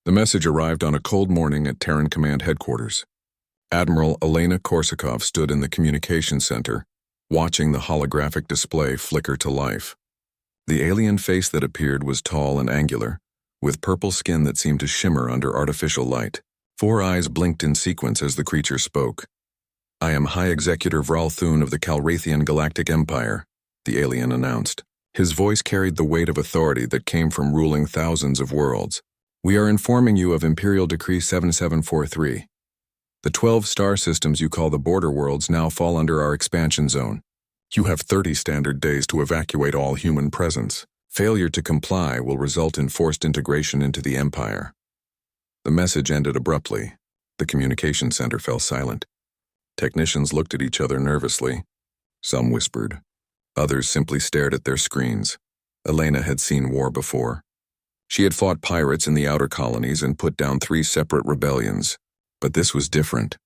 The message arrived on a cold morning at Terran Command Headquarters. Admiral Elena Korsakov stood in the communications center, watching the holographic display flicker to life. The alien face that appeared was tall and angular, with purple skin that seemed to shimmer under artificial light. 4 eyes blinked in sequence as the creature spoke. "I am High Executor Vral Thun of the Calrathian Galactic Empire," the alien announced. His voice carried the weight of authority that came from ruling thousands of worlds. "We are informing you of Imperial Decree 7743. The 12 star systems you call the border worlds now fall under our expansion zone. You have 30 standard days to evacuate all human presence. Failure to comply will result in forced integration into the Empire." The message ended abruptly. The communication center fell silent. Technicians looked at each other nervously. Some whispered. Others simply stared at their screens. Elena had seen war before. She had fought pirates in the outer colonies and put down 3 separate rebellions. But this was different.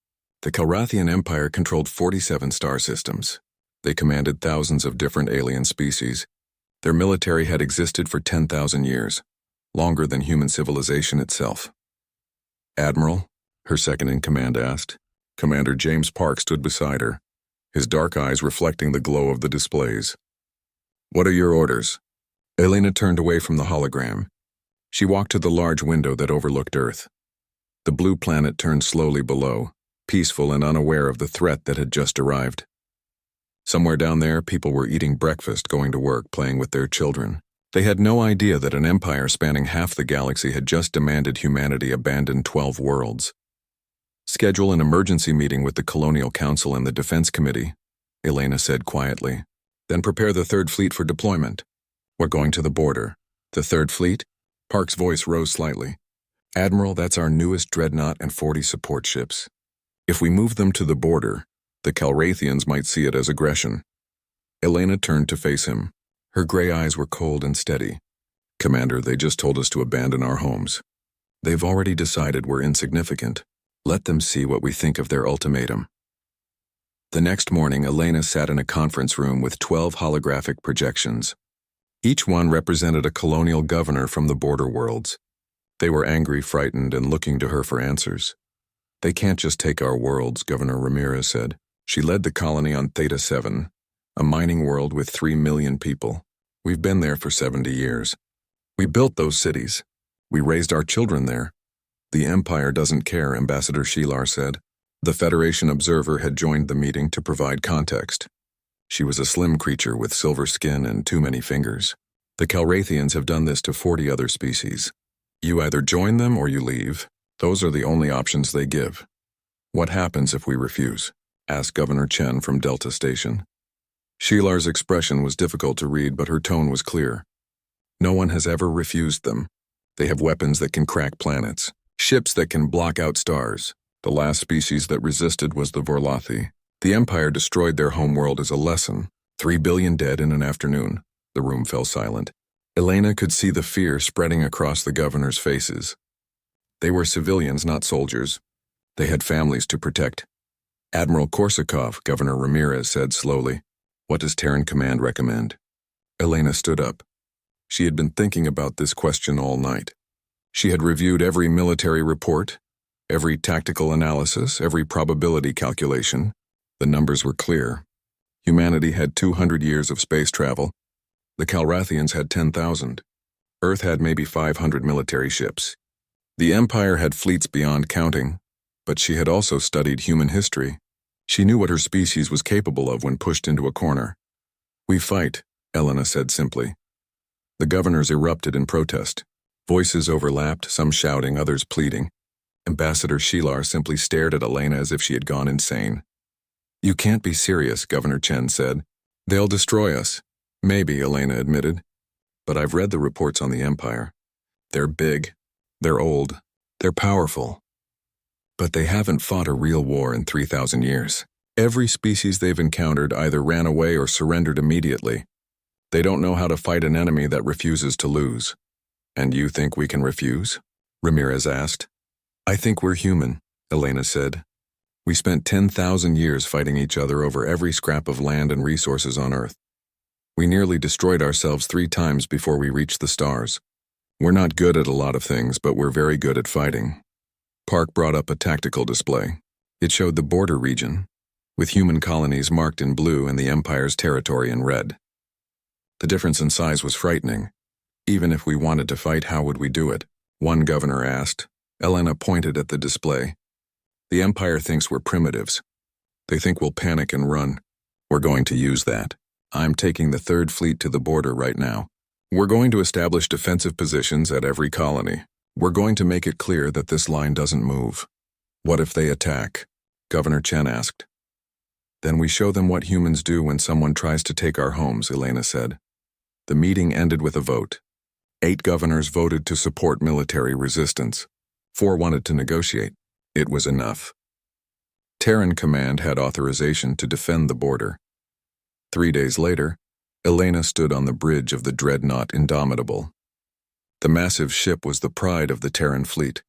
The Calrathian Empire controlled 47 star systems. They commanded thousands of different alien species. Their military had existed for 10,000 years, longer than human civilization itself. "Admiral?" her second-in-command asked. Commander James Park stood beside her, his dark eyes reflecting the glow of the displays. "What are your orders?" Elena turned away from the hologram. She walked to the large window that overlooked Earth. The blue planet turned slowly below, peaceful and unaware of the threat that had just arrived. Somewhere down there, people were eating breakfast, going to work, playing with their children. They had no idea that an empire spanning half the galaxy had just demanded humanity abandon 12 worlds. "Schedule an emergency meeting with the Colonial Council and the Defense Committee," Elena said quietly. "Then prepare the Third Fleet for deployment. We're going to the border." "The Third Fleet?" Park's voice rose slightly. "Admiral, that's our newest dreadnought and 40 support ships. If we move them to the border, the Calrathians might see it as aggression." Elena turned to face him. Her gray eyes were cold and steady. "Commander, they just told us to abandon our homes. They've already decided we're insignificant. Let them see what we think of their ultimatum." The next morning, Elena sat in a conference room with 12 holographic projections. Each one represented a colonial governor from the border worlds. They were angry, frightened, and looking to her for answers. "They can't just take our worlds," Governor Ramirez said. She led the colony on Theta 7, a mining world with 3 million people. "We've been there for 70 years. We built those cities. We raised our children there. The Empire doesn't care," Ambassador Shelar said. The Federation observer had joined the meeting to provide context. She was a slim creature with silver skin and too many fingers. "The Calrathians have done this to 40 other species. You either join them or you leave. Those are the only options they give." "What happens if we refuse?" asked Governor Chen from Delta Station. Shelar's expression was difficult to read, but her tone was clear. "No one has ever refused them. They have weapons that can crack planets, ships that can block out stars. The last species that resisted was the Vorlathi. The Empire destroyed their homeworld as a lesson. 3 billion dead in an afternoon." The room fell silent. Elena could see the fear spreading across the governor's faces. They were civilians, not soldiers. They had families to protect. "Admiral Korsakov," Governor Ramirez said slowly, "what does Terran Command recommend?" Elena stood up. She had been thinking about this question all night. She had reviewed every military report, every tactical analysis, every probability calculation. The numbers were clear. Humanity had 200 years of space travel. The Calrathians had 10,000. Earth had maybe 500 military ships. The Empire had fleets beyond counting, but she had also studied human history. She knew what her species was capable of when pushed into a corner. "We fight," Elena said simply. The governors erupted in protest. Voices overlapped, some shouting, others pleading. Ambassador Shelar simply stared at Elena as if she had gone insane. "You can't be serious," Governor Chen said. "They'll destroy us." "Maybe," Elena admitted. "But I've read the reports on the Empire. They're big. They're old. They're powerful. But they haven't fought a real war in 3,000 years. Every species they've encountered either ran away or surrendered immediately. They don't know how to fight an enemy that refuses to lose." "And you think we can refuse?" Ramirez asked. "I think we're human," Elena said. "We spent 10,000 years fighting each other over every scrap of land and resources on Earth. We nearly destroyed ourselves 3 times before we reached the stars. We're not good at a lot of things, but we're very good at fighting. Park brought up a tactical display. It showed the border region, with human colonies marked in blue and the Empire's territory in red. The difference in size was frightening. Even if we wanted to fight, how would we do it? One governor asked. Elena pointed at the display. The Empire thinks we're primitives. They think we'll panic and run. We're going to use that. I'm taking the Third Fleet to the border right now. We're going to establish defensive positions at every colony. We're going to make it clear that this line doesn't move. What if they attack? Governor Chen asked. Then we show them what humans do when someone tries to take our homes, Elena said. The meeting ended with a vote. 8 governors voted to support military resistance. 4 wanted to negotiate. It was enough. Terran Command had authorization to defend the border. 3 days later, Elena stood on the bridge of the dreadnought Indomitable. The massive ship was the pride of the Terran fleet,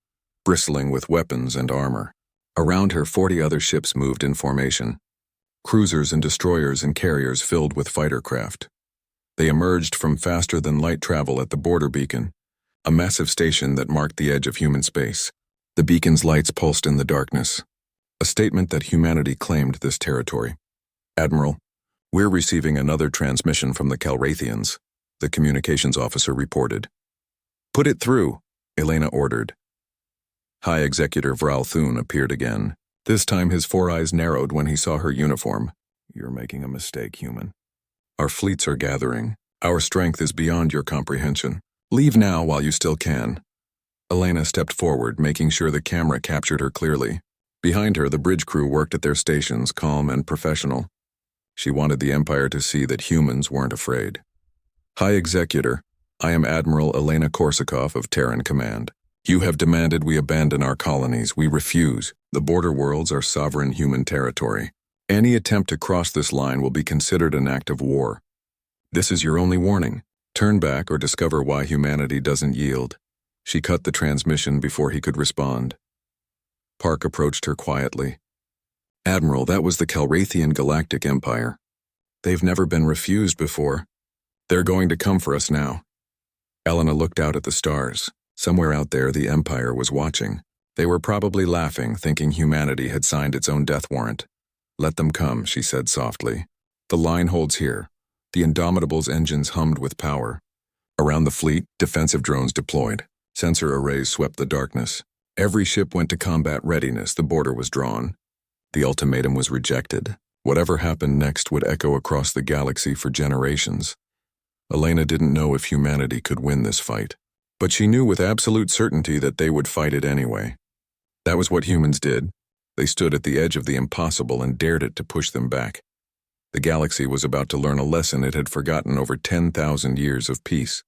bristling with weapons and armor. Around her, 40 other ships moved in formation. Cruisers and destroyers and carriers filled with fighter craft. They emerged from faster-than-light travel at the border beacon, a massive station that marked the edge of human space. The beacon's lights pulsed in the darkness, a statement that humanity claimed this territory. Admiral, we're receiving another transmission from the Calrathians, the communications officer reported. Put it through, Elena ordered. High Executive Vral Thun appeared again. This time his 4 eyes narrowed when he saw her uniform. You're making a mistake, human. Our fleets are gathering. Our strength is beyond your comprehension. Leave now while you still can. Elena stepped forward, making sure the camera captured her clearly. Behind her, the bridge crew worked at their stations, calm and professional. She wanted the Empire to see that humans weren't afraid. High Executor, I am Admiral Elena Korsakov of Terran Command. You have demanded we abandon our colonies. We refuse. The border worlds are sovereign human territory. Any attempt to cross this line will be considered an act of war. This is your only warning. Turn back or discover why humanity doesn't yield. She cut the transmission before he could respond. Park approached her quietly. Admiral, that was the Calrathian Galactic Empire. They've never been refused before. They're going to come for us now. Elena looked out at the stars. Somewhere out there, the Empire was watching. They were probably laughing, thinking humanity had signed its own death warrant. Let them come, she said softly. The line holds here. The Indomitable's engines hummed with power. Around the fleet, defensive drones deployed. Sensor arrays swept the darkness. Every ship went to combat readiness. The border was drawn. The ultimatum was rejected. Whatever happened next would echo across the galaxy for generations. Elena didn't know if humanity could win this fight, but she knew with absolute certainty that they would fight it anyway. That was what humans did. They stood at the edge of the impossible and dared it to push them back. The galaxy was about to learn a lesson it had forgotten over 10,000 years of peace.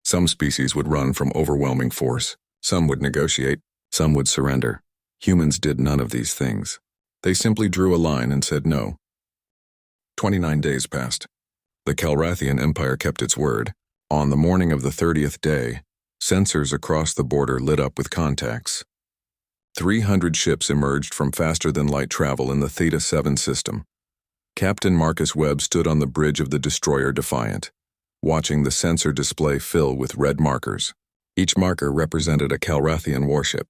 Some species would run from overwhelming force. Some would negotiate. Some would surrender. Humans did none of these things. They simply drew a line and said no. 29 days passed. The Calrathian Empire kept its word. On the morning of the 30th day, sensors across the border lit up with contacts. 300 ships emerged from faster-than-light travel in the Theta 7 system. Captain Marcus Webb stood on the bridge of the destroyer Defiant, watching the sensor display fill with red markers. Each marker represented a Calrathian warship.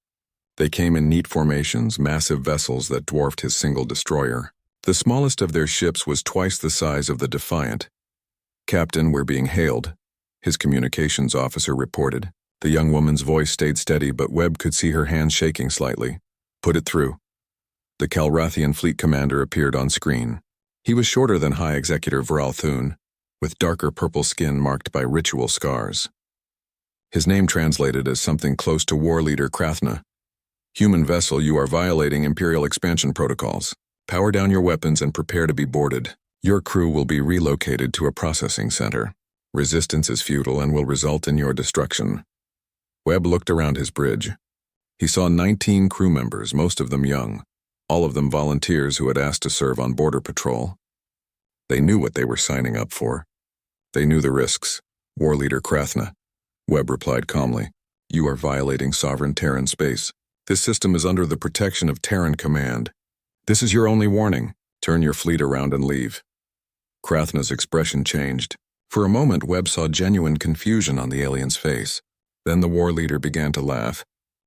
They came in neat formations, massive vessels that dwarfed his single destroyer. The smallest of their ships was twice the size of the Defiant. Captain, we're being hailed, his communications officer reported. The young woman's voice stayed steady, but Webb could see her hands shaking slightly. Put it through. The Calrathian fleet commander appeared on screen. He was shorter than High Executor Vral Thun, with darker purple skin marked by ritual scars. His name translated as something close to war leader Krathna. Human vessel, you are violating Imperial expansion protocols. Power down your weapons and prepare to be boarded. Your crew will be relocated to a processing center. Resistance is futile and will result in your destruction. Webb looked around his bridge. He saw 19 crew members, most of them young, all of them volunteers who had asked to serve on border patrol. They knew what they were signing up for. They knew the risks. War leader Krathna. Webb replied calmly, You are violating sovereign Terran space. This system is under the protection of Terran Command. This is your only warning. Turn your fleet around and leave. Krathna's expression changed. For a moment, Webb saw genuine confusion on the alien's face. Then the war leader began to laugh.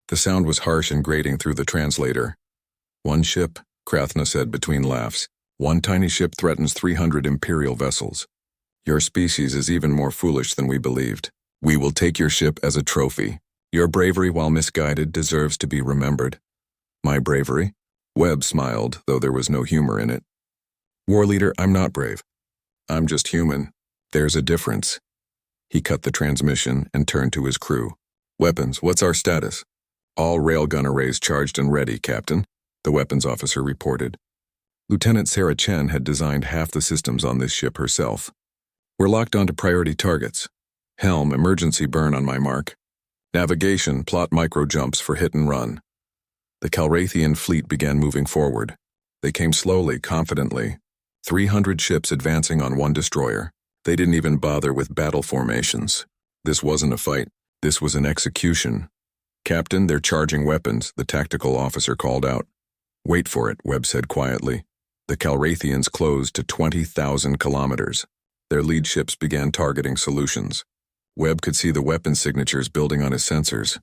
The sound was harsh and grating through the translator. "One ship," Krathna said between laughs. "One tiny ship threatens 300 Imperial vessels. Your species is even more foolish than we believed. We will take your ship as a trophy. Your bravery, while misguided, deserves to be remembered." "My bravery?" Webb smiled, though there was no humor in it. "War leader, I'm not brave. I'm just human. There's a difference." He cut the transmission and turned to his crew. "Weapons, what's our status?" "All railgun arrays charged and ready, Captain," the weapons officer reported. Lieutenant Sarah Chen had designed half the systems on this ship herself. "We're locked onto priority targets. Helm, emergency burn on my mark. Navigation, plot micro jumps for hit and run." The Calrathian fleet began moving forward. They came slowly, confidently. 300 ships advancing on one destroyer. They didn't even bother with battle formations. This wasn't a fight. This was an execution. "Captain, they're charging weapons," the tactical officer called out. "Wait for it," Webb said quietly. The Calrathians closed to 20,000 kilometers. Their lead ships began targeting solutions. Webb could see the weapon signatures building on his sensors.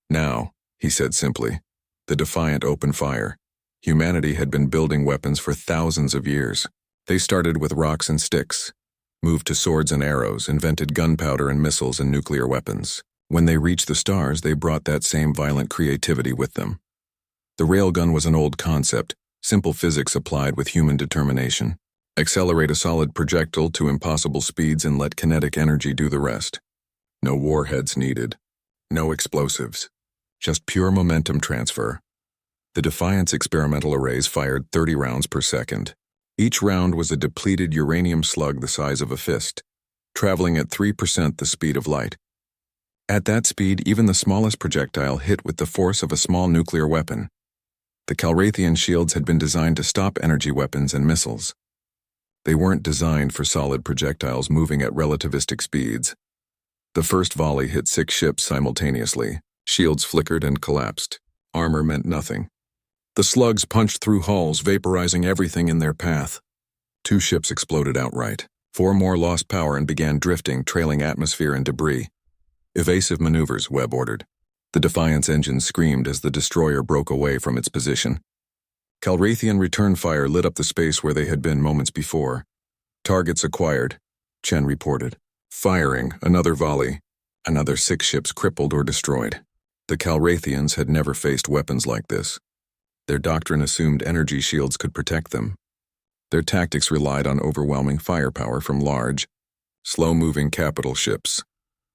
"Now," he said simply. The Defiant opened fire. Humanity had been building weapons for thousands of years. They started with rocks and sticks, moved to swords and arrows, invented gunpowder and missiles and nuclear weapons. When they reached the stars, they brought that same violent creativity with them. The railgun was an old concept, simple physics applied with human determination. Accelerate a solid projectile to impossible speeds and let kinetic energy do the rest. No warheads needed. No explosives. Just pure momentum transfer. The Defiant's experimental arrays fired 30 rounds per second. Each round was a depleted uranium slug the size of a fist, traveling at 3% the speed of light. At that speed, even the smallest projectile hit with the force of a small nuclear weapon. The Calrathian shields had been designed to stop energy weapons and missiles. They weren't designed for solid projectiles moving at relativistic speeds. The first volley hit 6 ships simultaneously. Shields flickered and collapsed. Armor meant nothing. The slugs punched through hulls, vaporizing everything in their path. 2 ships exploded outright. 4 more lost power and began drifting, trailing atmosphere and debris. "Evasive maneuvers," Webb ordered. The Defiant's engine screamed as the destroyer broke away from its position. Calrathian return fire lit up the space where they had been moments before. "Targets acquired," Chen reported. Firing, another volley. Another 6 ships crippled or destroyed. The Calrathians had never faced weapons like this. Their doctrine assumed energy shields could protect them. Their tactics relied on overwhelming firepower from large, slow-moving capital ships.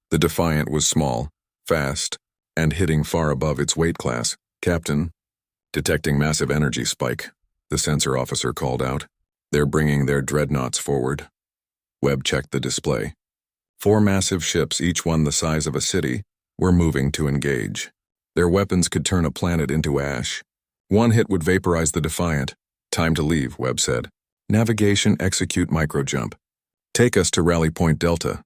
The Defiant was small, fast, and hitting far above its weight class. "Captain," detecting massive energy spike, the sensor officer called out. "They're bringing their dreadnoughts forward." Webb checked the display. 4 massive ships, each one the size of a city, were moving to engage. Their weapons could turn a planet into ash. One hit would vaporize the Defiant. "Time to leave," Webb said. "Navigation, execute microjump. Take us to Rally Point Delta."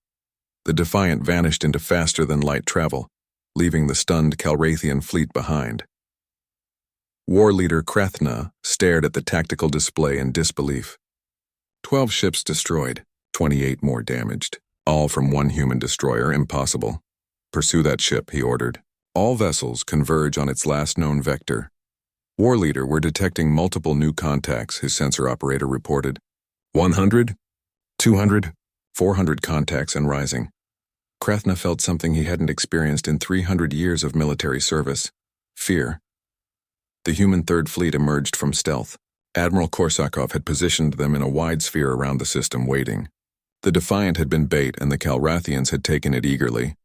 The Defiant vanished into faster-than-light travel, leaving the stunned Calrathian fleet behind. War leader Krathna stared at the tactical display in disbelief. 12 ships destroyed, 28 more damaged. All from one human destroyer, impossible. "Pursue that ship," he ordered. "All vessels converge on its last known vector." War leader, "We're detecting multiple new contacts," his sensor operator reported. 100, 200, 400 contacts and rising. Krathna felt something he hadn't experienced in 300 years of military service: fear. The human Third Fleet emerged from stealth. Admiral Korsakov had positioned them in a wide sphere around the system, waiting. The Defiant had been bait, and the Calrathians had taken it eagerly.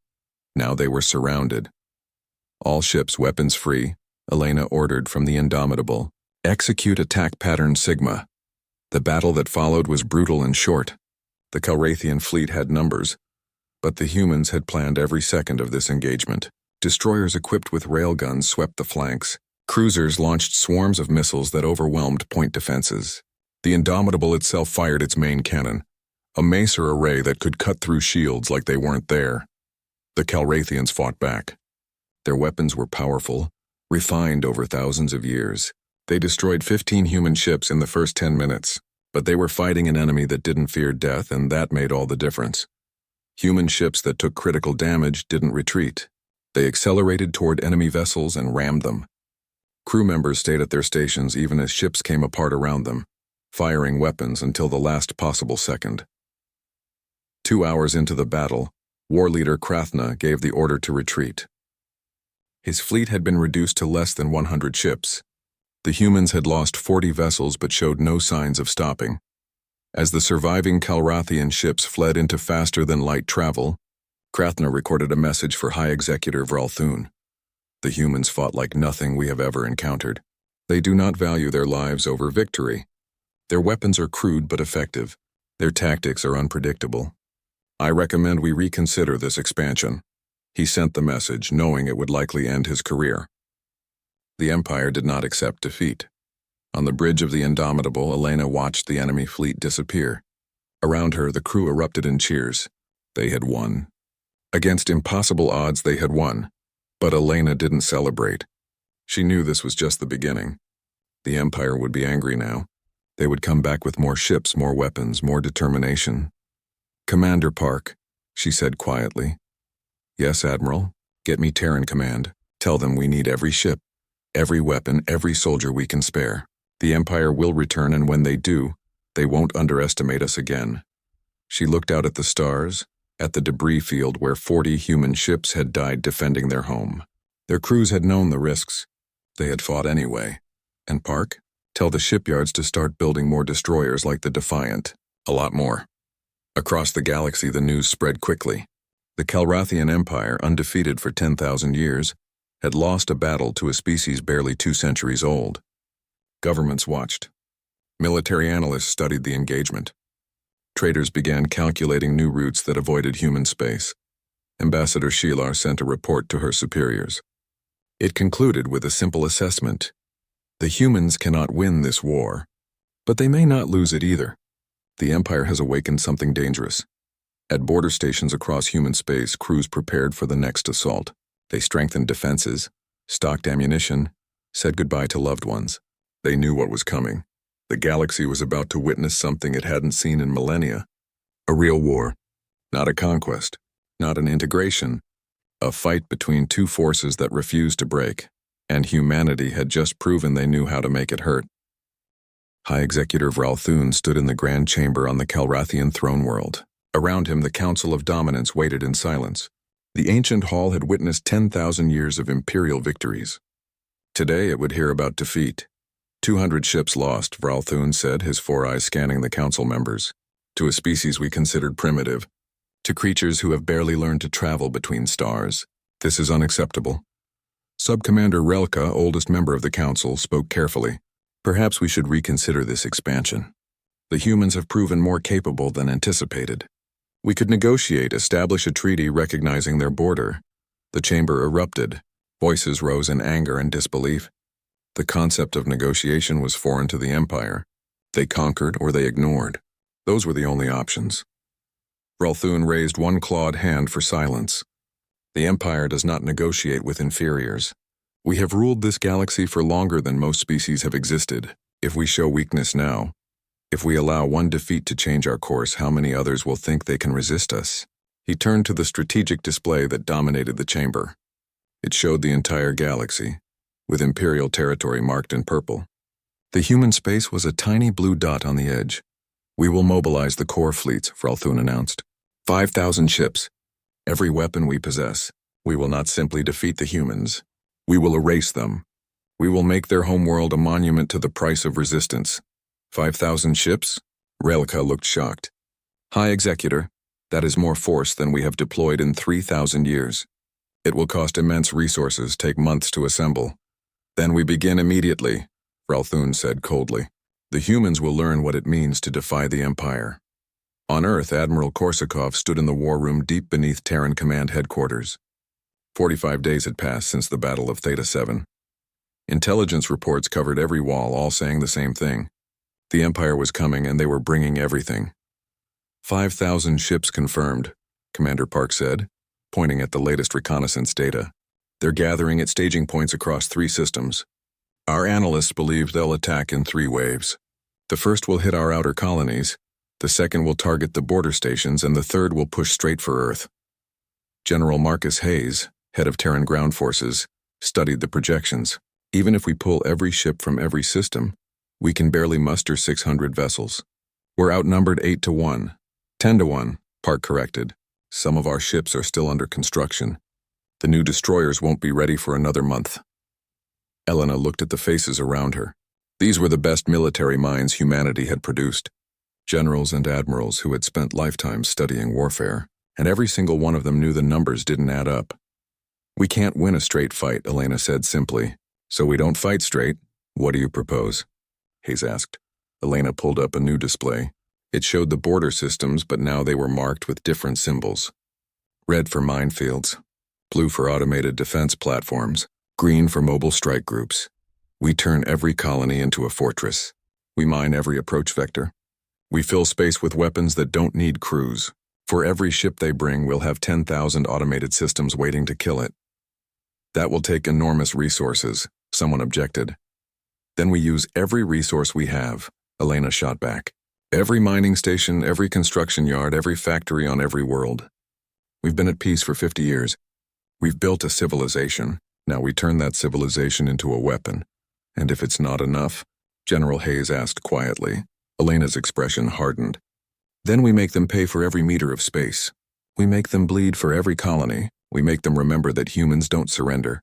Now they were surrounded. "All ships weapons free," Elena ordered from the Indomitable. "Execute attack pattern Sigma." The battle that followed was brutal and short. The Calrathian fleet had numbers, but the humans had planned every second of this engagement. Destroyers equipped with railguns swept the flanks. Cruisers launched swarms of missiles that overwhelmed point defenses. The Indomitable itself fired its main cannon, a macer array that could cut through shields like they weren't there. The Calrathians fought back. Their weapons were powerful, refined over thousands of years. They destroyed 15 human ships in the first 10 minutes, but they were fighting an enemy that didn't fear death, and that made all the difference. Human ships that took critical damage didn't retreat. They accelerated toward enemy vessels and rammed them. Crew members stayed at their stations even as ships came apart around them, firing weapons until the last possible second. 2 hours into the battle, war leader Krathna gave the order to retreat. His fleet had been reduced to less than 100 ships. The humans had lost 40 vessels but showed no signs of stopping. As the surviving Calrathian ships fled into faster-than-light travel, Krathna recorded a message for High Executor Vralthun. The humans fought like nothing we have ever encountered. They do not value their lives over victory. Their weapons are crude but effective. Their tactics are unpredictable. I recommend we reconsider this expansion. He sent the message, knowing it would likely end his career. The Empire did not accept defeat. On the bridge of the Indomitable, Elena watched the enemy fleet disappear. Around her, the crew erupted in cheers. They had won. Against impossible odds, they had won. But Elena didn't celebrate. She knew this was just the beginning. The Empire would be angry now. They would come back with more ships, more weapons, more determination. "Commander Park," she said quietly. "Yes, Admiral. Get me Terran command. Tell them we need every ship, every weapon, every soldier we can spare. The Empire will return, and when they do, they won't underestimate us again." She looked out at the stars, at the debris field where 40 human ships had died defending their home. Their crews had known the risks. They had fought anyway. And Park? Tell the shipyards to start building more destroyers like the Defiant. A lot more. Across the galaxy, the news spread quickly. The Calrathian Empire, undefeated for 10,000 years, had lost a battle to a species barely 2 centuries old. Governments watched. Military analysts studied the engagement. Traders began calculating new routes that avoided human space. Ambassador Shilar sent a report to her superiors. It concluded with a simple assessment. The humans cannot win this war, but they may not lose it either. The Empire has awakened something dangerous. At border stations across human space, crews prepared for the next assault. They strengthened defenses, stocked ammunition, said goodbye to loved ones. They knew what was coming. The galaxy was about to witness something it hadn't seen in millennia. A real war. Not a conquest. Not an integration. A fight between two forces that refused to break. And humanity had just proven they knew how to make it hurt. High Executor Vralthun stood in the Grand Chamber on the Calrathian throne world. Around him, the Council of Dominance waited in silence. The ancient hall had witnessed 10,000 years of imperial victories. Today it would hear about defeat. 200 ships lost, Vralthun said, his 4 eyes scanning the council members. To a species we considered primitive. To creatures who have barely learned to travel between stars. This is unacceptable. Subcommander Relka, oldest member of the council, spoke carefully. Perhaps we should reconsider this expansion. The humans have proven more capable than anticipated. We could negotiate, establish a treaty recognizing their border. The chamber erupted. Voices rose in anger and disbelief. The concept of negotiation was foreign to the Empire. They conquered or they ignored. Those were the only options. Vralthun raised one clawed hand for silence. The Empire does not negotiate with inferiors. We have ruled this galaxy for longer than most species have existed. If we show weakness now, if we allow one defeat to change our course, how many others will think they can resist us? He turned to the strategic display that dominated the chamber. It showed the entire galaxy, with Imperial territory marked in purple. The human space was a tiny blue dot on the edge. We will mobilize the core fleets, Vralthun announced. 5,000 ships. Every weapon we possess. We will not simply defeat the humans. We will erase them. We will make their homeworld a monument to the price of resistance. 5,000 ships? Relka looked shocked. High Executor, that is more force than we have deployed in 3,000 years. It will cost immense resources, take months to assemble. Then we begin immediately, Vralthun said coldly. The humans will learn what it means to defy the Empire. On Earth, Admiral Korsakov stood in the war room deep beneath Terran Command headquarters. 45 days had passed since the Battle of Theta 7. Intelligence reports covered every wall, all saying the same thing. The Empire was coming, and they were bringing everything. 5,000 ships confirmed, Commander Park said, pointing at the latest reconnaissance data. They're gathering at staging points across 3 systems. Our analysts believe they'll attack in 3 waves. The first will hit our outer colonies, the second will target the border stations, and the third will push straight for Earth. General Marcus Hayes, head of Terran ground forces, studied the projections. Even if we pull every ship from every system, we can barely muster 600 vessels. We're outnumbered 8-1. 10-1, Park corrected. Some of our ships are still under construction. The new destroyers won't be ready for another month. Elena looked at the faces around her. These were the best military minds humanity had produced. Generals and admirals who had spent lifetimes studying warfare, and every single one of them knew the numbers didn't add up. We can't win a straight fight, Elena said simply. So we don't fight straight. What do you propose? Hayes asked. Elena pulled up a new display. It showed the border systems, but now they were marked with different symbols. Red for minefields, blue for automated defense platforms, green for mobile strike groups. We turn every colony into a fortress. We mine every approach vector. We fill space with weapons that don't need crews. For every ship they bring, we'll have 10,000 automated systems waiting to kill it. That will take enormous resources, someone objected. Then we use every resource we have, Elena shot back. Every mining station, every construction yard, every factory on every world. We've been at peace for 50 years. We've built a civilization. Now we turn that civilization into a weapon. And if it's not enough, General Hayes asked quietly. Elena's expression hardened. Then we make them pay for every meter of space. We make them bleed for every colony. We make them remember that humans don't surrender.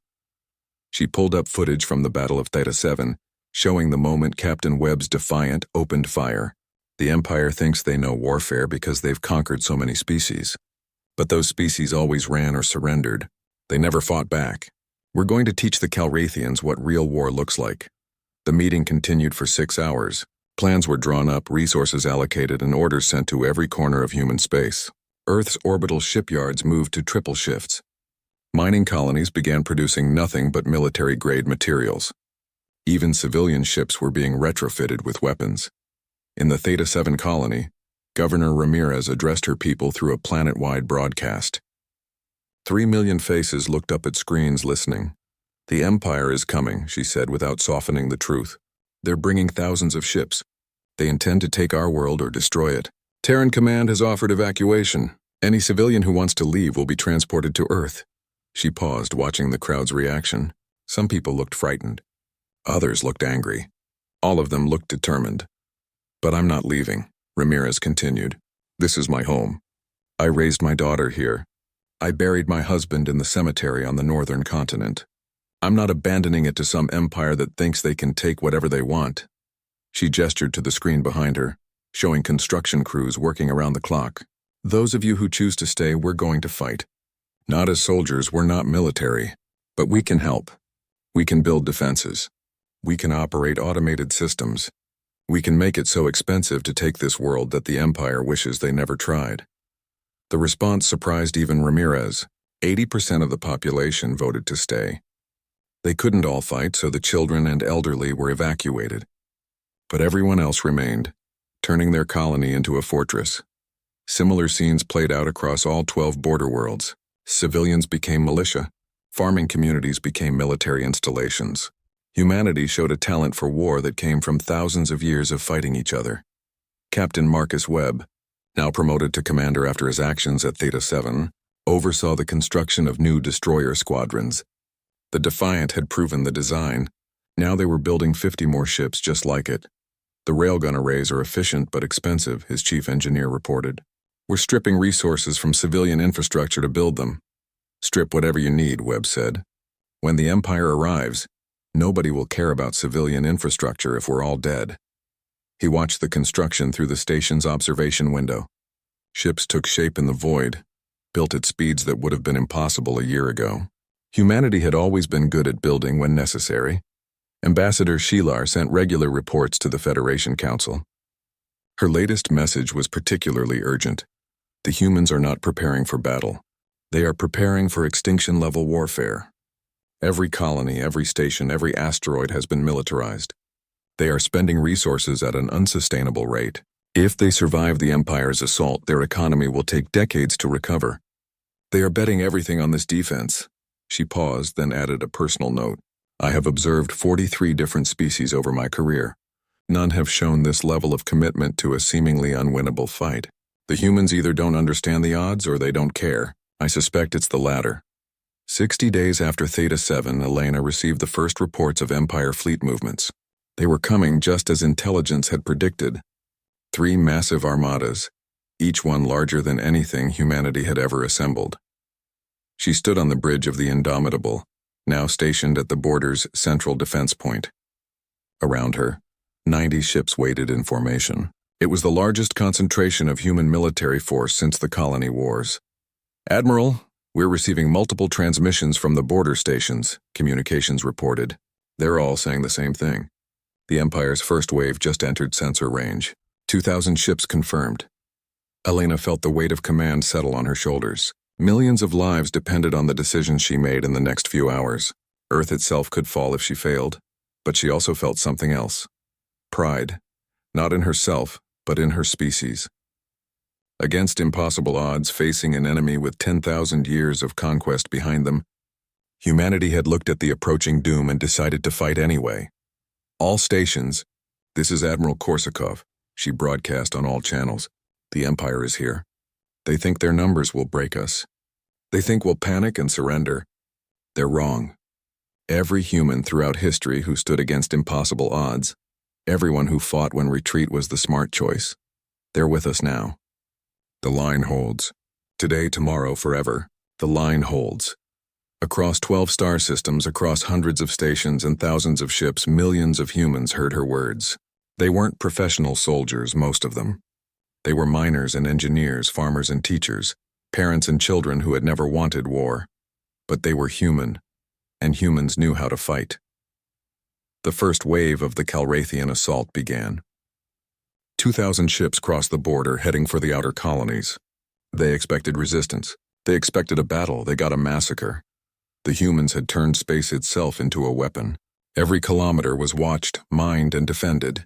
She pulled up footage from the Battle of Theta 7, showing the moment Captain Webb's Defiant opened fire. The Empire thinks they know warfare because they've conquered so many species. But those species always ran or surrendered. They never fought back. We're going to teach the Calrathians what real war looks like. The meeting continued for 6 hours. Plans were drawn up, resources allocated, and orders sent to every corner of human space. Earth's orbital shipyards moved to triple shifts. Mining colonies began producing nothing but military-grade materials. Even civilian ships were being retrofitted with weapons. In the Theta 7 colony, Governor Ramirez addressed her people through a planet-wide broadcast. 3 million faces looked up at screens listening. The Empire is coming, she said without softening the truth. They're bringing thousands of ships. They intend to take our world or destroy it. Terran Command has offered evacuation. Any civilian who wants to leave will be transported to Earth. She paused, watching the crowd's reaction. Some people looked frightened. Others looked angry. All of them looked determined. But I'm not leaving, Ramirez continued. This is my home. I raised my daughter here. I buried my husband in the cemetery on the northern continent. I'm not abandoning it to some empire that thinks they can take whatever they want. She gestured to the screen behind her, showing construction crews working around the clock. Those of you who choose to stay, we're going to fight. Not as soldiers, we're not military, but we can help. We can build defenses. We can operate automated systems. We can make it so expensive to take this world that the Empire wishes they never tried. The response surprised even Ramirez. 80% of the population voted to stay. They couldn't all fight, so the children and elderly were evacuated. But everyone else remained, turning their colony into a fortress. Similar scenes played out across all 12 border worlds. Civilians became militia. Farming communities became military installations. Humanity showed a talent for war that came from thousands of years of fighting each other. Captain Marcus Webb, now promoted to commander after his actions at Theta 7, oversaw the construction of new destroyer squadrons. The Defiant had proven the design. Now they were building 50 more ships just like it. The railgun arrays are efficient but expensive, his chief engineer reported. We're stripping resources from civilian infrastructure to build them. Strip whatever you need, Webb said. When the Empire arrives, nobody will care about civilian infrastructure if we're all dead. He watched the construction through the station's observation window. Ships took shape in the void, built at speeds that would have been impossible a year ago. Humanity had always been good at building when necessary. Ambassador Shelar sent regular reports to the Federation Council. Her latest message was particularly urgent. The humans are not preparing for battle. They are preparing for extinction-level warfare. Every colony, every station, every asteroid has been militarized. They are spending resources at an unsustainable rate. If they survive the Empire's assault, their economy will take decades to recover. They are betting everything on this defense. She paused, then added a personal note. I have observed 43 different species over my career. None have shown this level of commitment to a seemingly unwinnable fight. The humans either don't understand the odds or they don't care. I suspect it's the latter. 60 days after Theta 7, Elena received the first reports of Empire fleet movements. They were coming just as intelligence had predicted. 3 massive armadas, each one larger than anything humanity had ever assembled. She stood on the bridge of the Indomitable, now stationed at the border's central defense point. Around her, 90 ships waited in formation. It was the largest concentration of human military force since the colony wars. "Admiral, we're receiving multiple transmissions from the border stations," communications reported. They're all saying the same thing. The Empire's first wave just entered sensor range. 2,000 ships confirmed. Elena felt the weight of command settle on her shoulders. Millions of lives depended on the decisions she made in the next few hours. Earth itself could fall if she failed, but she also felt something else. Pride, not in herself, but in her species. Against impossible odds, facing an enemy with 10,000 years of conquest behind them, humanity had looked at the approaching doom and decided to fight anyway. "All stations, this is Admiral Korsakov," she broadcast on all channels. "The Empire is here. They think their numbers will break us. They think we'll panic and surrender. They're wrong. Every human throughout history who stood against impossible odds, everyone who fought when retreat was the smart choice, they're with us now. The line holds. Today, tomorrow, forever. The line holds." Across 12 star systems, across hundreds of stations and thousands of ships, millions of humans heard her words. They weren't professional soldiers, most of them. They were miners and engineers, farmers and teachers, parents and children who had never wanted war. But they were human, and humans knew how to fight. The first wave of the Calrathian assault began. 2,000 ships crossed the border, heading for the outer colonies. They expected resistance. They expected a battle. They got a massacre. The humans had turned space itself into a weapon. Every kilometer was watched, mined, and defended.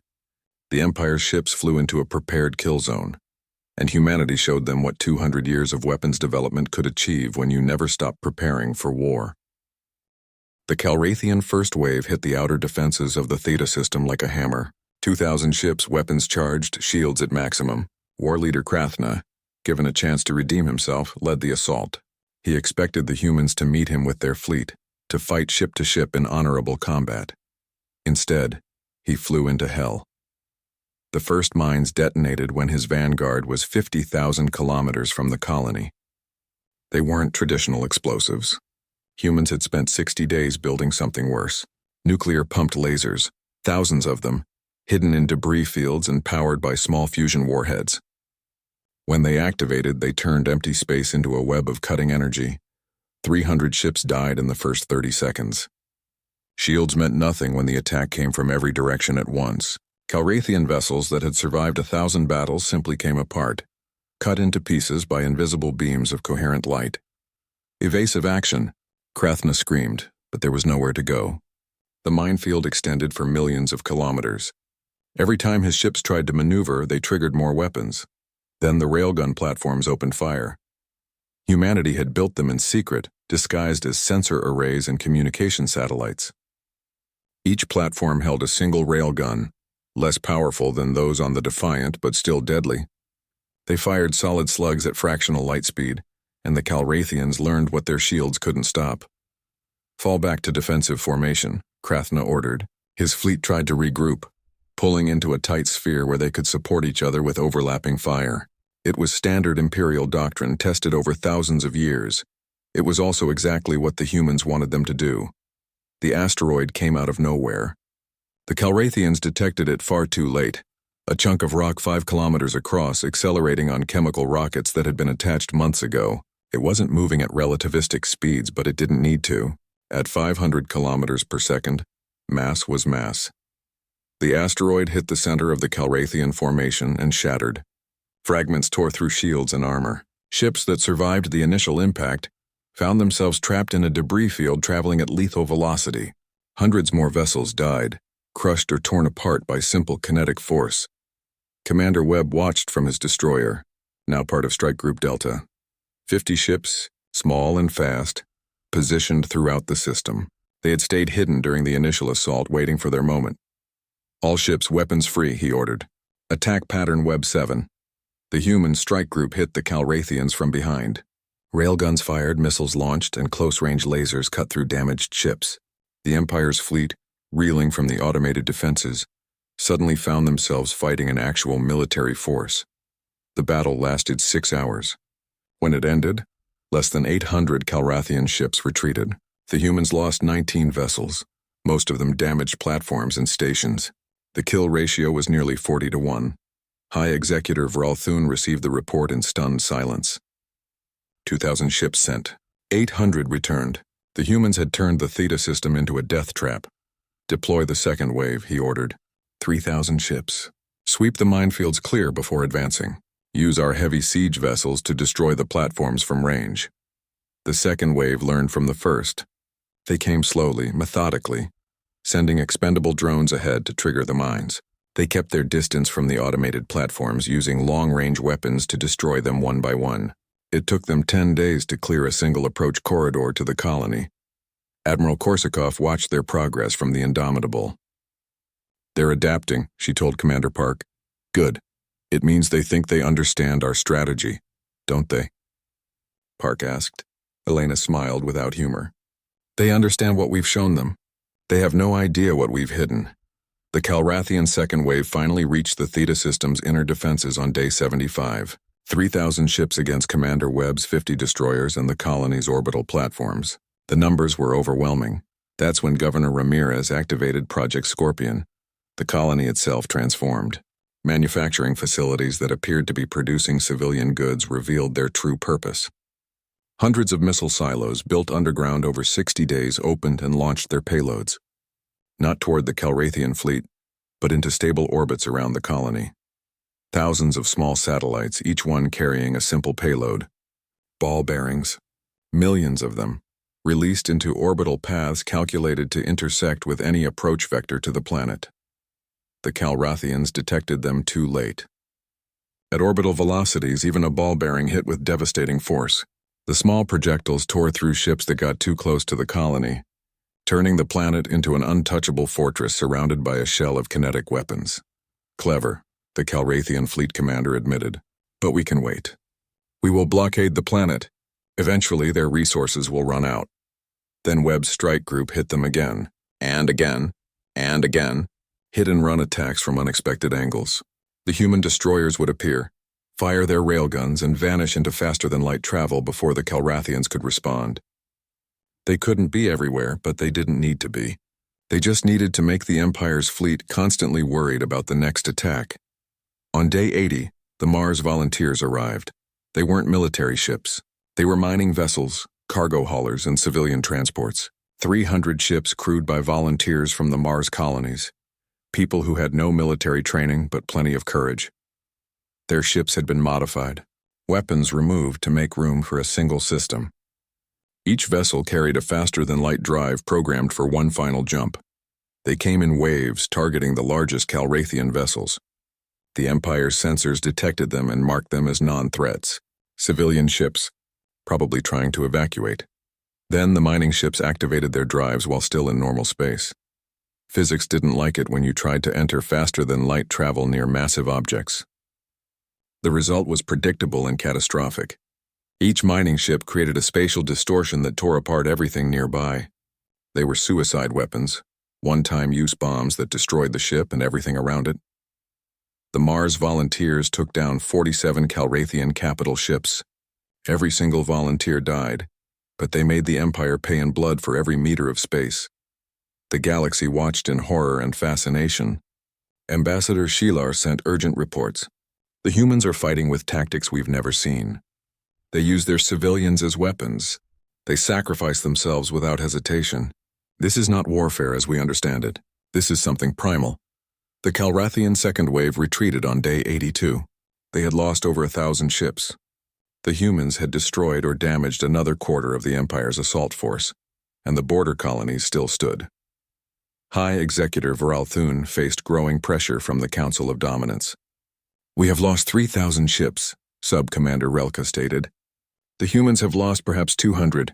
The Empire's ships flew into a prepared kill zone, and humanity showed them what 200 years of weapons development could achieve when you never stopped preparing for war. The Calrathian first wave hit the outer defenses of the Theta system like a hammer. 2,000 ships, weapons charged, shields at maximum. War leader Krathna, given a chance to redeem himself, led the assault. He expected the humans to meet him with their fleet, to fight ship to ship in honorable combat. Instead, he flew into hell. The first mines detonated when his vanguard was 50,000 kilometers from the colony. They weren't traditional explosives. Humans had spent 60 days building something worse. Nuclear-pumped lasers, thousands of them, hidden in debris fields and powered by small fusion warheads. When they activated, they turned empty space into a web of cutting energy. 300 ships died in the first 30 seconds. Shields meant nothing when the attack came from every direction at once. Calrathian vessels that had survived 1,000 battles simply came apart, cut into pieces by invisible beams of coherent light. "Evasive action," Krathna screamed, but there was nowhere to go. The minefield extended for millions of kilometers. Every time his ships tried to maneuver, they triggered more weapons. Then the railgun platforms opened fire. Humanity had built them in secret, disguised as sensor arrays and communication satellites. Each platform held a single railgun, less powerful than those on the Defiant, but still deadly. They fired solid slugs at fractional light speed, and the Calrathians learned what their shields couldn't stop. "Fall back to defensive formation," Krathna ordered. His fleet tried to regroup, pulling into a tight sphere where they could support each other with overlapping fire. It was standard Imperial doctrine tested over thousands of years. It was also exactly what the humans wanted them to do. The asteroid came out of nowhere. The Calrathians detected it far too late. A chunk of rock 5 kilometers across, accelerating on chemical rockets that had been attached months ago. It wasn't moving at relativistic speeds, but it didn't need to. At 500 kilometers per second, mass was mass. The asteroid hit the center of the Calrathian formation and shattered. Fragments tore through shields and armor. Ships that survived the initial impact found themselves trapped in a debris field traveling at lethal velocity. Hundreds more vessels died, crushed or torn apart by simple kinetic force. Commander Webb watched from his destroyer, now part of Strike Group Delta. 50 ships, small and fast, positioned throughout the system. They had stayed hidden during the initial assault, waiting for their moment. "All ships weapons free," he ordered. "Attack pattern Web 7. The human strike group hit the Calrathians from behind. Railguns fired, missiles launched, and close-range lasers cut through damaged ships. The Empire's fleet, reeling from the automated defenses, suddenly found themselves fighting an actual military force. The battle lasted 6 hours. When it ended, less than 800 Calrathian ships retreated. The humans lost 19 vessels, most of them damaged platforms and stations. The kill ratio was nearly 40-1. High Executor Vralthun received the report in stunned silence. 2,000 ships sent. 800 returned. The humans had turned the Theta system into a death trap. Deploy the second wave, he ordered. 3,000 ships. Sweep the minefields clear before advancing. Use our heavy siege vessels to destroy the platforms from range. The second wave learned from the first. They came slowly, methodically, sending expendable drones ahead to trigger the mines. They kept their distance from the automated platforms, using long-range weapons to destroy them one by one. It took them 10 days to clear a single approach corridor to the colony. Admiral Korsakov watched their progress from the Indomitable. They're adapting, she told Commander Park. Good. It means they think they understand our strategy, don't they? Park asked. Elena smiled without humor. They understand what we've shown them. They have no idea what we've hidden. The Calrathian second wave finally reached the Theta system's inner defenses on day 75. 3,000 ships against Commander Webb's 50 destroyers and the colony's orbital platforms. The numbers were overwhelming. That's when Governor Ramirez activated Project Scorpion. The colony itself transformed. Manufacturing facilities that appeared to be producing civilian goods revealed their true purpose. Hundreds of missile silos built underground over 60 days opened and launched their payloads. Not toward the Calrathian fleet, but into stable orbits around the colony. Thousands of small satellites, each one carrying a simple payload. Ball bearings, millions of them, released into orbital paths calculated to intersect with any approach vector to the planet. The Calrathians detected them too late. At orbital velocities, even a ball bearing hit with devastating force. The small projectiles tore through ships that got too close to the colony, turning the planet into an untouchable fortress surrounded by a shell of kinetic weapons. Clever, the Calrathian fleet commander admitted, but we can wait. We will blockade the planet. Eventually, their resources will run out. Then Webb's strike group hit them again, and again, and again, hit-and-run attacks from unexpected angles. The human destroyers would appear, fire their railguns, and vanish into faster-than-light travel before the Calrathians could respond. They couldn't be everywhere, but they didn't need to be. They just needed to make the Empire's fleet constantly worried about the next attack. On day 80, the Mars volunteers arrived. They weren't military ships. They were mining vessels, cargo haulers, and civilian transports. 300 ships crewed by volunteers from the Mars colonies. People who had no military training but plenty of courage. Their ships had been modified, weapons removed to make room for a single system. Each vessel carried a faster-than-light drive programmed for one final jump. They came in waves, targeting the largest Calrathian vessels. The Empire's sensors detected them and marked them as non-threats. Civilian ships, probably trying to evacuate. Then the mining ships activated their drives while still in normal space. Physics didn't like it when you tried to enter faster-than-light travel near massive objects. The result was predictable and catastrophic. Each mining ship created a spatial distortion that tore apart everything nearby. They were suicide weapons, one-time use bombs that destroyed the ship and everything around it. The Mars volunteers took down 47 Calrathian capital ships. Every single volunteer died, but they made the Empire pay in blood for every meter of space. The galaxy watched in horror and fascination. Ambassador Shilar sent urgent reports. The humans are fighting with tactics we've never seen. They use their civilians as weapons. They sacrifice themselves without hesitation. This is not warfare as we understand it. This is something primal. The Calrathian second wave retreated on day 82. They had lost over 1,000 ships. The humans had destroyed or damaged another quarter of the Empire's assault force, and the border colonies still stood. High Executor Vralthun faced growing pressure from the Council of Dominance. We have lost 3,000 ships, Sub-Commander Relka stated. The humans have lost perhaps 200.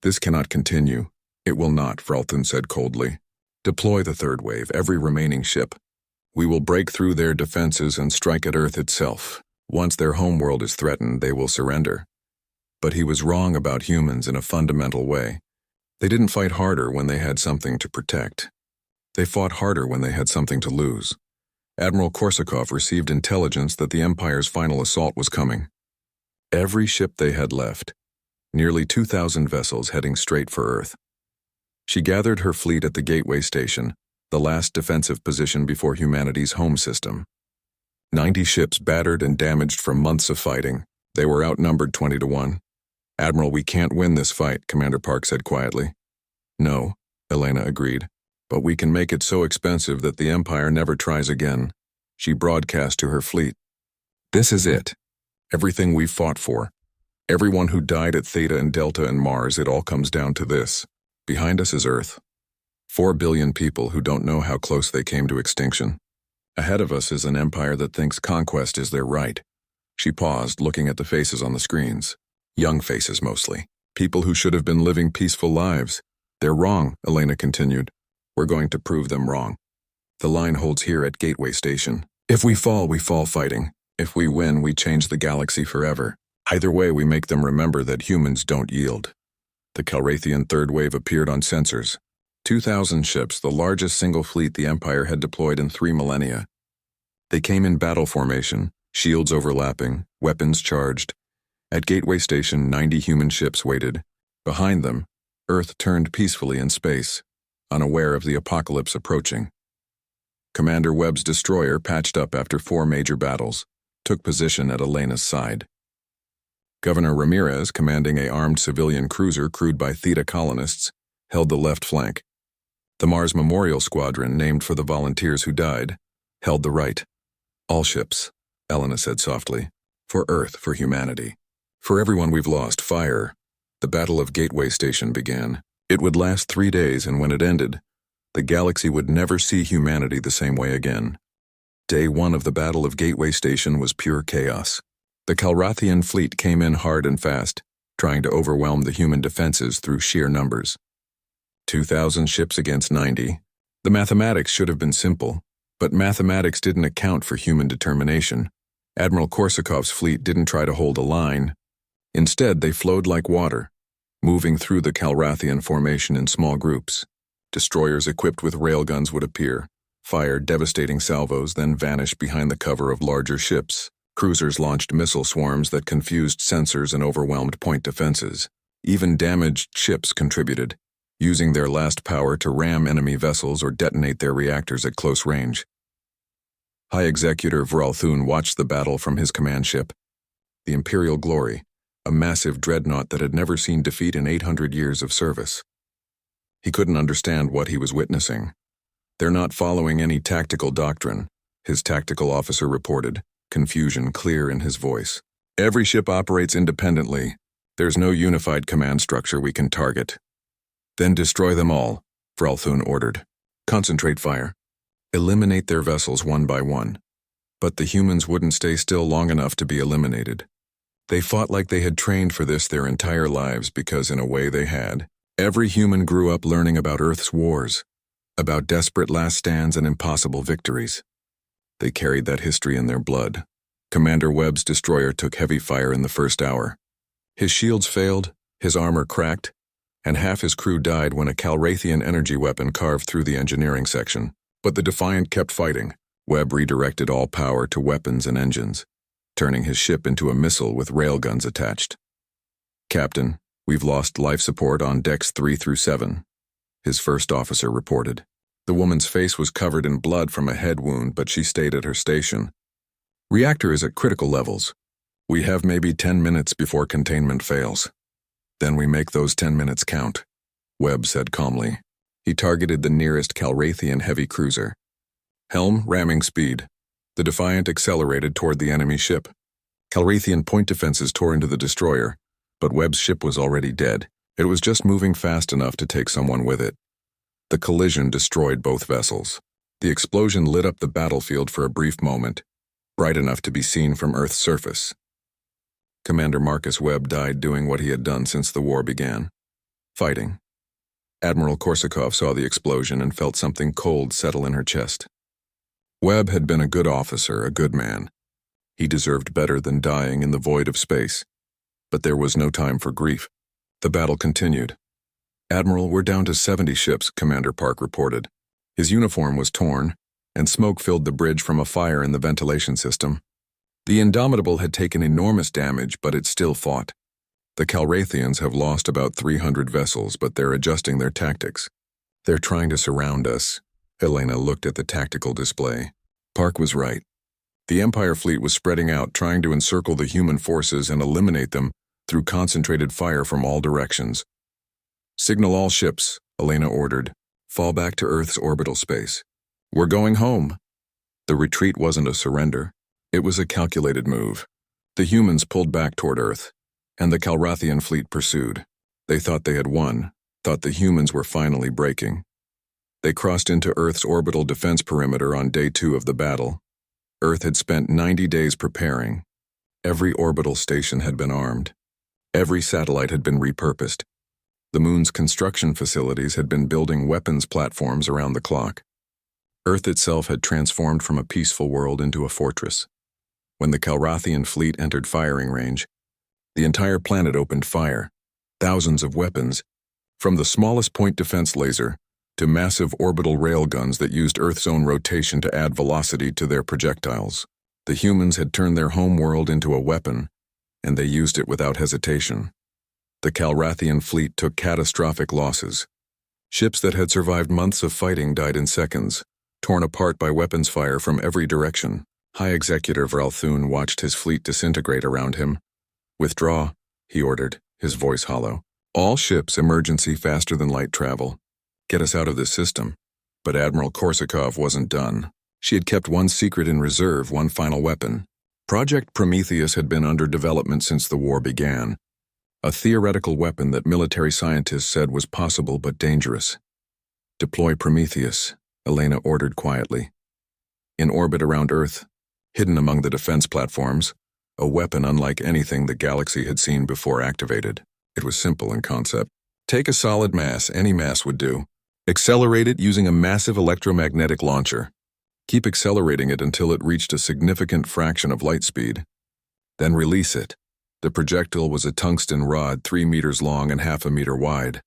This cannot continue. It will not, Vralthun said coldly. Deploy the third wave, every remaining ship. We will break through their defenses and strike at Earth itself. Once their homeworld is threatened, they will surrender. But he was wrong about humans in a fundamental way. They didn't fight harder when they had something to protect. They fought harder when they had something to lose. Admiral Korsakov received intelligence that the Empire's final assault was coming. Every ship they had left, nearly 2,000 vessels heading straight for Earth. She gathered her fleet at the Gateway Station, the last defensive position before humanity's home system. 90 ships battered and damaged from months of fighting. They were outnumbered 20-1. "Admiral, we can't win this fight," Commander Park said quietly. "No," Elena agreed, "but we can make it so expensive that the Empire never tries again." She broadcast to her fleet. "This is it. Everything we fought for. Everyone who died at Theta and Delta and Mars, it all comes down to this. Behind us is Earth. 4 billion people who don't know how close they came to extinction. Ahead of us is an empire that thinks conquest is their right." She paused, looking at the faces on the screens. Young faces mostly. People who should have been living peaceful lives. "They're wrong," Elena continued. "We're going to prove them wrong. The line holds here at Gateway Station. If we fall fighting. If we win, we change the galaxy forever. Either way, we make them remember that humans don't yield." The Calrathian third wave appeared on sensors. 2,000 ships, the largest single fleet the Empire had deployed in 3 millennia. They came in battle formation, shields overlapping, weapons charged. At Gateway Station, 90 human ships waited. Behind them, Earth turned peacefully in space, unaware of the apocalypse approaching. Commander Webb's destroyer, patched up after 4 major battles, took position at Elena's side. Governor Ramirez, commanding a armed civilian cruiser crewed by Theta colonists, held the left flank. The Mars Memorial Squadron, named for the volunteers who died, held the right. "All ships," Elena said softly. "For Earth, for humanity. For everyone we've lost, fire." The Battle of Gateway Station began. It would last 3 days, and when it ended, the galaxy would never see humanity the same way again. Day 1 of the Battle of Gateway Station was pure chaos. The Calrathian fleet came in hard and fast, trying to overwhelm the human defenses through sheer numbers. 2,000 ships against 90. The mathematics should have been simple, but mathematics didn't account for human determination. Admiral Korsakov's fleet didn't try to hold a line. Instead, they flowed like water, moving through the Calrathian formation in small groups. Destroyers equipped with railguns would appear, fire devastating salvos, then vanish behind the cover of larger ships. Cruisers launched missile swarms that confused sensors and overwhelmed point defenses. Even damaged ships contributed, using their last power to ram enemy vessels or detonate their reactors at close range. High Executor Vralthun watched the battle from his command ship, the Imperial Glory, a massive dreadnought that had never seen defeat in 800 years of service. He couldn't understand what he was witnessing. "They're not following any tactical doctrine," his tactical officer reported, confusion clear in his voice. "Every ship operates independently. There's no unified command structure we can target." "Then destroy them all," Vralthun ordered. "Concentrate fire. Eliminate their vessels one by one." But the humans wouldn't stay still long enough to be eliminated. They fought like they had trained for this their entire lives because, in a way, they had. Every human grew up learning about Earth's wars, about desperate last stands and impossible victories. They carried that history in their blood. Commander Webb's destroyer took heavy fire in the first hour. His shields failed, his armor cracked, and half his crew died when a Calrathian energy weapon carved through the engineering section. But the Defiant kept fighting. Webb redirected all power to weapons and engines, turning his ship into a missile with railguns attached. "Captain, we've lost life support on decks 3 through 7, his first officer reported. The woman's face was covered in blood from a head wound, but she stayed at her station. "Reactor is at critical levels. We have maybe 10 minutes before containment fails. Then we make those 10 minutes count," Webb said calmly. He targeted the nearest Calrathian heavy cruiser. Helm ramming speed. The Defiant accelerated toward the enemy ship. Calrathian point defenses tore into the destroyer, but Webb's ship was already dead. It was just moving fast enough to take someone with it. The collision destroyed both vessels. The explosion lit up the battlefield for a brief moment, bright enough to be seen from Earth's surface. Commander Marcus Webb died doing what he had done since the war began, fighting. Admiral Korsakov saw the explosion and felt something cold settle in her chest. Webb had been a good officer, a good man. He deserved better than dying in the void of space. But there was no time for grief. The battle continued. "Admiral, we're down to 70 ships," Commander Park reported. His uniform was torn, and smoke filled the bridge from a fire in the ventilation system. The Indomitable had taken enormous damage, but it still fought. "The Calrathians have lost about 300 vessels, but they're adjusting their tactics. They're trying to surround us." Helena looked at the tactical display. Park was right. The Empire fleet was spreading out, trying to encircle the human forces and eliminate them through concentrated fire from all directions. "Signal all ships," Elena ordered. "Fall back to Earth's orbital space. We're going home." The retreat wasn't a surrender. It was a calculated move. The humans pulled back toward Earth, and the Calrathian fleet pursued. They thought they had won, thought the humans were finally breaking. They crossed into Earth's orbital defense perimeter on day 2 of the battle. Earth had spent 90 days preparing. Every orbital station had been armed. Every satellite had been repurposed. The moon's construction facilities had been building weapons platforms around the clock. Earth itself had transformed from a peaceful world into a fortress. When the Calrathian fleet entered firing range, the entire planet opened fire. Thousands of weapons, from the smallest point defense laser to massive orbital railguns that used Earth's own rotation to add velocity to their projectiles. The humans had turned their home world into a weapon, and they used it without hesitation. The Calrathian fleet took catastrophic losses. Ships that had survived months of fighting died in seconds, torn apart by weapons fire from every direction. High Executive Vralthun watched his fleet disintegrate around him. "Withdraw," he ordered, his voice hollow. "All ships emergency faster than light travel. Get us out of this system." But Admiral Korsakov wasn't done. She had kept one secret in reserve, one final weapon. Project Prometheus had been under development since the war began. A theoretical weapon that military scientists said was possible but dangerous. "Deploy Prometheus," Elena ordered quietly. In orbit around Earth, hidden among the defense platforms, a weapon unlike anything the galaxy had seen before activated. It was simple in concept. Take a solid mass, any mass would do. Accelerate it using a massive electromagnetic launcher. Keep accelerating it until it reached a significant fraction of light speed. Then release it. The projectile was a tungsten rod 3 meters long and half a meter wide.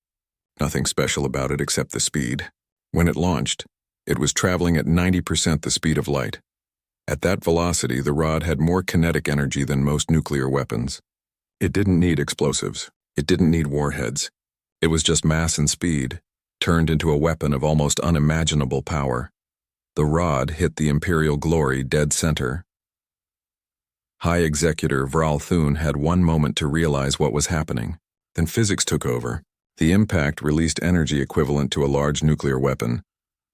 Nothing special about it except the speed. When it launched, it was traveling at 90% the speed of light. At that velocity, the rod had more kinetic energy than most nuclear weapons. It didn't need explosives. It didn't need warheads. It was just mass and speed, turned into a weapon of almost unimaginable power. The rod hit the Imperial Glory dead center. High Executor Vralthun had one moment to realize what was happening. Then physics took over. The impact released energy equivalent to a large nuclear weapon,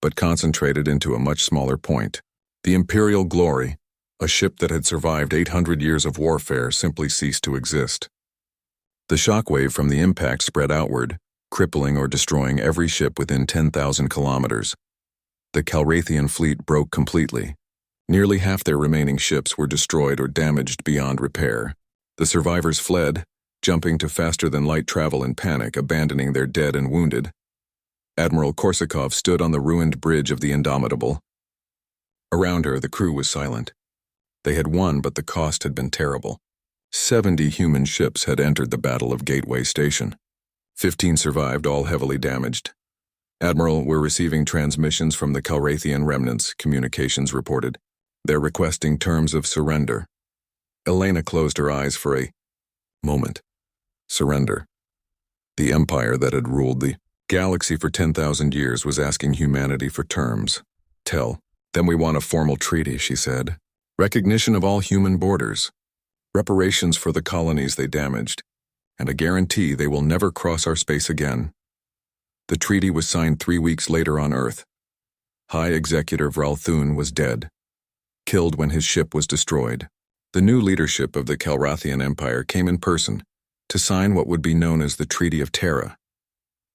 but concentrated into a much smaller point. The Imperial Glory, a ship that had survived 800 years of warfare, simply ceased to exist. The shockwave from the impact spread outward, crippling or destroying every ship within 10,000 kilometers. The Calrathian fleet broke completely. Nearly half their remaining ships were destroyed or damaged beyond repair. The survivors fled, jumping to faster-than-light travel in panic, abandoning their dead and wounded. Admiral Korsakov stood on the ruined bridge of the Indomitable. Around her, the crew was silent. They had won, but the cost had been terrible. 70 human ships had entered the Battle of Gateway Station. 15 survived, all heavily damaged. "Admiral, we're receiving transmissions from the Calrathian remnants," communications reported. "They're requesting terms of surrender." Elena closed her eyes for a moment. Surrender. The empire that had ruled the galaxy for 10,000 years was asking humanity for terms. "Tell them we want a formal treaty," she said. "Recognition of all human borders. Reparations for the colonies they damaged. And a guarantee they will never cross our space again." The treaty was signed 3 weeks later on Earth. High Executor Vralthun was dead, killed when his ship was destroyed. The new leadership of the Calrathian Empire came in person to sign what would be known as the Treaty of Terra.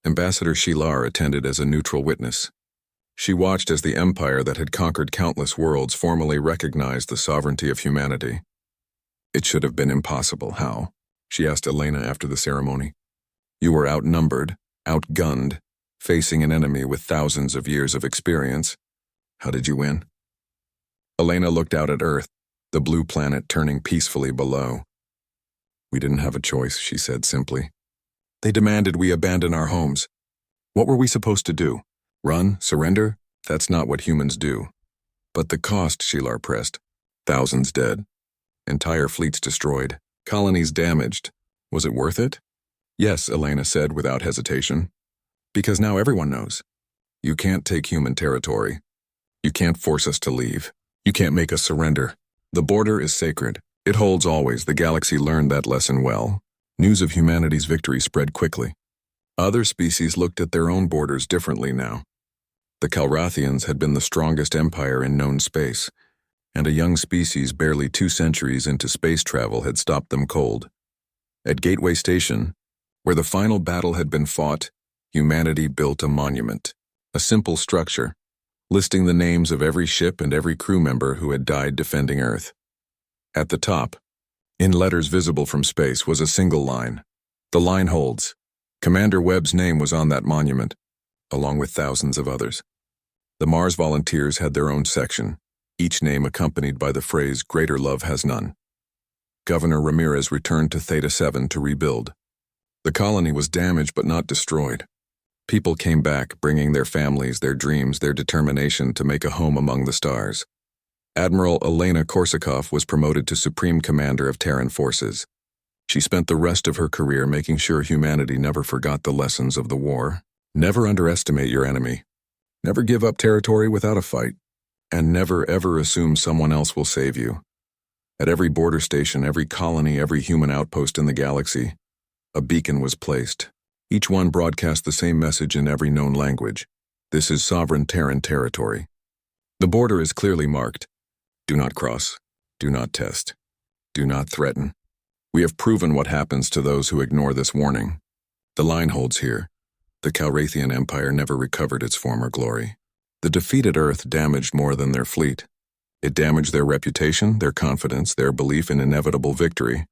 Ambassador Shilar attended as a neutral witness. She watched as the empire that had conquered countless worlds formally recognized the sovereignty of humanity. "It should have been impossible. How?" she asked Elena after the ceremony. "You were outnumbered, outgunned, facing an enemy with thousands of years of experience. How did you win?" Elena looked out at Earth, the blue planet turning peacefully below. We didn't have a choice, she said simply. They demanded we abandon our homes. What were we supposed to do? Run? Surrender? That's not what humans do. But the cost, Shilar pressed. Thousands dead. Entire fleets destroyed. Colonies damaged. Was it worth it? Yes, Elena said without hesitation. Because now everyone knows. You can't take human territory. You can't force us to leave. You can't make us surrender. The border is sacred. It holds always. The galaxy learned that lesson well. News of humanity's victory spread quickly. Other species looked at their own borders differently now. The Calrathians had been the strongest empire in known space, and a young species barely 2 centuries into space travel had stopped them cold. At Gateway Station, where the final battle had been fought, humanity built a monument, a simple structure, listing the names of every ship and every crew member who had died defending Earth. At the top, in letters visible from space, was a single line. The line holds. Commander Webb's name was on that monument, along with thousands of others. The Mars volunteers had their own section, each name accompanied by the phrase, "Greater love has none." Governor Ramirez returned to Theta 7 to rebuild. The colony was damaged but not destroyed. People came back, bringing their families, their dreams, their determination to make a home among the stars. Admiral Elena Korsakov was promoted to Supreme Commander of Terran forces. She spent the rest of her career making sure humanity never forgot the lessons of the war. Never underestimate your enemy. Never give up territory without a fight. And never ever assume someone else will save you. At every border station, every colony, every human outpost in the galaxy, a beacon was placed. Each one broadcast the same message in every known language. This is sovereign Terran territory. The border is clearly marked. Do not cross. Do not test. Do not threaten. We have proven what happens to those who ignore this warning. The line holds here. The Calrathian Empire never recovered its former glory. The defeated Earth damaged more than their fleet. It damaged their reputation, their confidence, their belief in inevitable victory.